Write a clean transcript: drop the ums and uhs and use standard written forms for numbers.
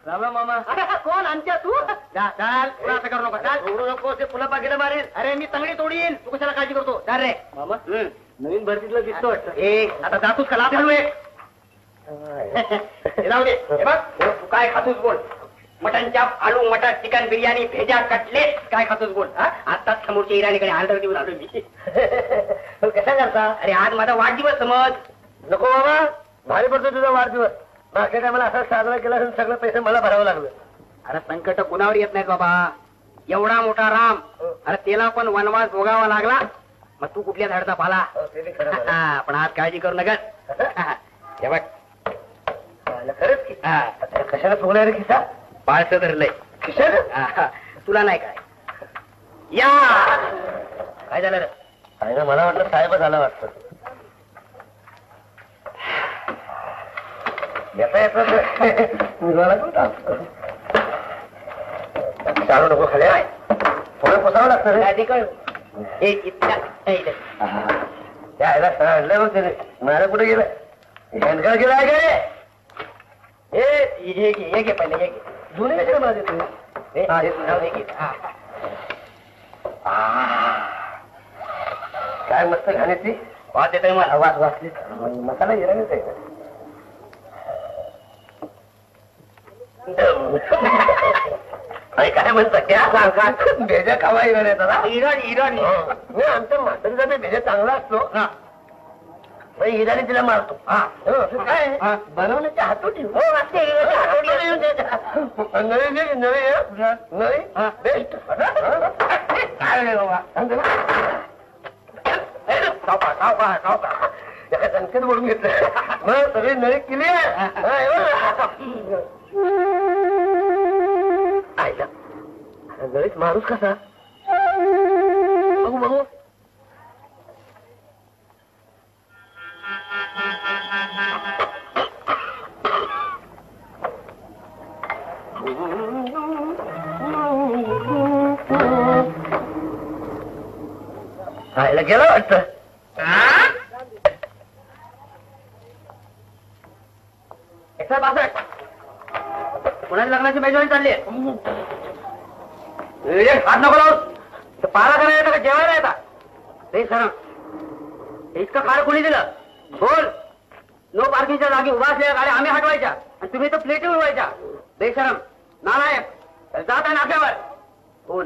राम मामा. कोण आणत्या तू? चाल तुला असं करू नका. चाल सोडू नको. ते फुलं पाकिटं मारेल. अरे मी तंगडी तोडीन. तू कशाला काळजी करतो? चाल रे मामा. नवीन भरतीतलं दिसतो वाटतं. आता जातोस का? लाभ जाऊ दे. बघ तू काय खातोस बोल. मटन चाप, आलू मटर, चिकन बिर्याणी, भेजा, कटलेट काय खातोस बोल. आताच समोरच्या इराणीकडे ऑर्डर देऊन आलो मी. कसा करता? अरे आज माझा वाढदिवस समज. नको बाबा, भारी पडतो तुझा वाढदिवस. मागच्या टायमाला असा साजरा केला असून सगळे पैसे मला भरावं लागलं. अरे संकट कुणावर येत नाहीत बाबा. एवढा मोठा राम, अरे त्याला पण वनवास भोगावा लागला. मग तू कुठल्या झाडचा पाला. पण आज काळजी करू नका. हे बघ खरंच की कशाला चुकलाय रे खिसा. पाळसं धरलंय खिशात. तुला नाही काय. या काय झालं रे? काय ना मला वाटलं साहेब झाला वाटतं. येता येता चालू नको खाली. पुढे पोसावं लागतं रे. आणलं बघ त्याने. मला कुठे गेलं? हँडकार गेला आहे काय? हे घे पहिले हे घे. जुने कशाला मला देतो? काय मस्त घाण्याची वास येत आहे मला. वास वाचली मसाला गिराणीच आहे. काय म्हणतात त्या सांगा. भेजा खावा इराण येतात. इराणी आमच्या म्हातारीचा बी भेजा चांगला असतो. इराणी तिला मारतो. काय बनवण्याच्या हातोटी. नवी बेस्ट. काय नाही बाबा संकेत बोलून घेतलं. मग सगळी नळी केली आयला. नळीच मारूस कसा बघू बघू. खायला गेलं वाटतं. कुणाच्या लग्नाची मेजवानी चालली आहे. हात नको लावूस. पाला करायला येतं का जेवायला येता? ते सर इतकं खार कोणी दिलं? बोल. नो पार्किंगच्या जागी उभा असलेल्या गाड्या आम्ही हटवायच्या आणि तुम्ही तर प्लेटी उडवायच्या. बेशरम नालायक. जात आहे नाक्यावर. बोल.